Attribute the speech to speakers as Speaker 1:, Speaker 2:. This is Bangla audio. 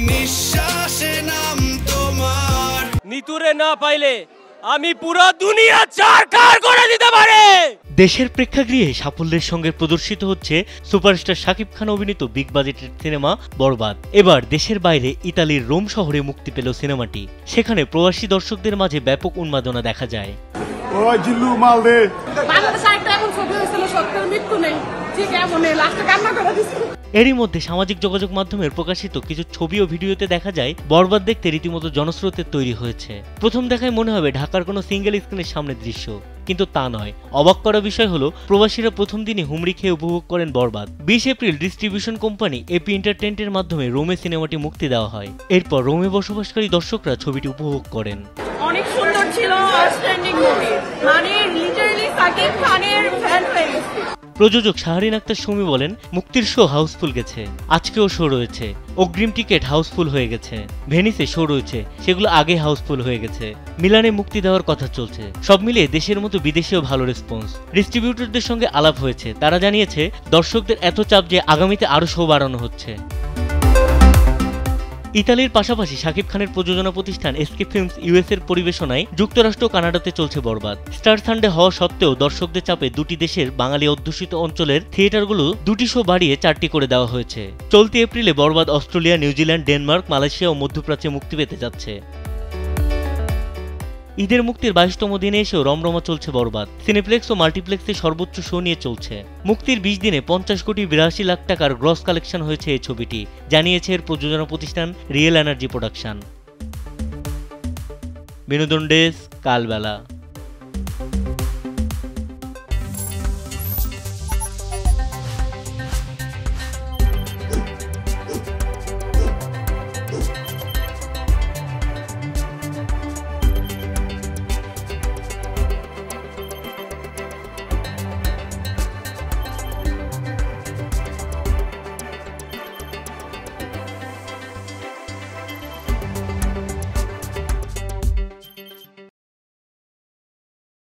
Speaker 1: নিঃশ্বাসে নাম তোমার।
Speaker 2: নিতুরে না পাইলে আমি পুরো দুনিয়া ছারখার করে দিতে পারি। দেশের প্রেক্ষাগৃহে সাফল্যের সঙ্গে প্রদর্শিত হচ্ছে সুপারস্টার শাকিব খান অভিনীত বিগ বাজেটের সিনেমা বরবাদ। এবার দেশের বাইরে ইতালির রোম শহরে মুক্তি পেল সিনেমাটি। সেখানে প্রবাসী দর্শকদের মাঝে ব্যাপক উন্মাদনা দেখা যায়। এরই মধ্যে সামাজিক যোগাযোগ মাধ্যমের প্রকাশিত কিছু ছবি ও ভিডিওতে দেখা যায় বরবাদ দেখতে রীতিমতো জনস্রোতের তৈরি হয়েছে। প্রথম দেখায় মনে হবে ঢাকার কোনো সিঙ্গেল স্ক্রিনের সামনের দৃশ্য, কিন্তু তা নয়। অবাক করা বিষয় হলো প্রবাসীরা প্রথম দিনই হুমড়ি খেয়ে উপভোগ করেন বরবাদ। 20 এপ্রিল ডিস্ট্রিবিউশন কোম্পানি এপি এন্টারটেইনমেন্টের মাধ্যমে রোমে সিনেমাটি মুক্তি দেওয়া হয়। এরপর রোমে বসবাসকারী দর্শকরা ছবিটি উপভোগ করেন।
Speaker 3: অনেক সুন্দর ছিল, আউটস্ট্যান্ডিং মুভি, মানে লিটারালি সাকিব খানের ফ্যান হয়ে গেছে।
Speaker 2: প্রযোজক শাহরিন আক্তার সুমি বলেন, মুক্তির শো হাউসফুল গেছে, আজকেও শো রয়েছে, অগ্রিম টিকিট হাউসফুল হয়ে গেছে, ভেনিসে শো রয়েছে, সেগুলো আগে হাউসফুল হয়ে গেছে, মিলানে মুক্তি দেওয়ার কথা চলছে। সব মিলিয়ে দেশের মতো বিদেশেও ভালো রেসপন্স। ডিস্ট্রিবিউটরদের সঙ্গে আলাপ হয়েছে, তারা জানিয়েছে দর্শকদের এত চাপ যে আগামীতে আরো শো বাড়ানো হচ্ছে। ইতালির পাশাপাশি শাকিব খানের প্রযোজনা প্রতিষ্ঠান এসকে ফিল্মস ইউএস এর পরিবেশনায় যুক্তরাষ্ট্র ও কানাডাতে চলছে বরবাদ। স্টার সানডে হওয়া সত্ত্বেও দর্শকদের চাপে দুটি দেশের বাঙালি অধ্যুষিত অঞ্চলের থিয়েটারগুলো 2টি শো বাড়িয়ে 4টি করে দেওয়া হয়েছে। চলতি এপ্রিলে বরবাদ অস্ট্রেলিয়া, নিউজিল্যান্ড, ডেনমার্ক, মালয়েশিয়া ও মধ্যপ্রাচ্যে মুক্তি পেতে যাচ্ছে। ঈদের মুক্তির 22তম দিনে এসেও রমরমা চলছে বরবাদ। সিনেপ্লেক্স ও মাল্টিপ্লেক্সে সর্বোচ্চ শো নিয়ে চলছে। মুক্তির 20 দিনে 50 কোটি 82 লাখ টাকার গ্রস কালেকশন হয়েছে এই ছবিটি, জানিয়েছে এর প্রযোজনা প্রতিষ্ঠান রিয়েল এনার্জি প্রোডাকশন। বিনোদন ডেস্ক, কালবেলা।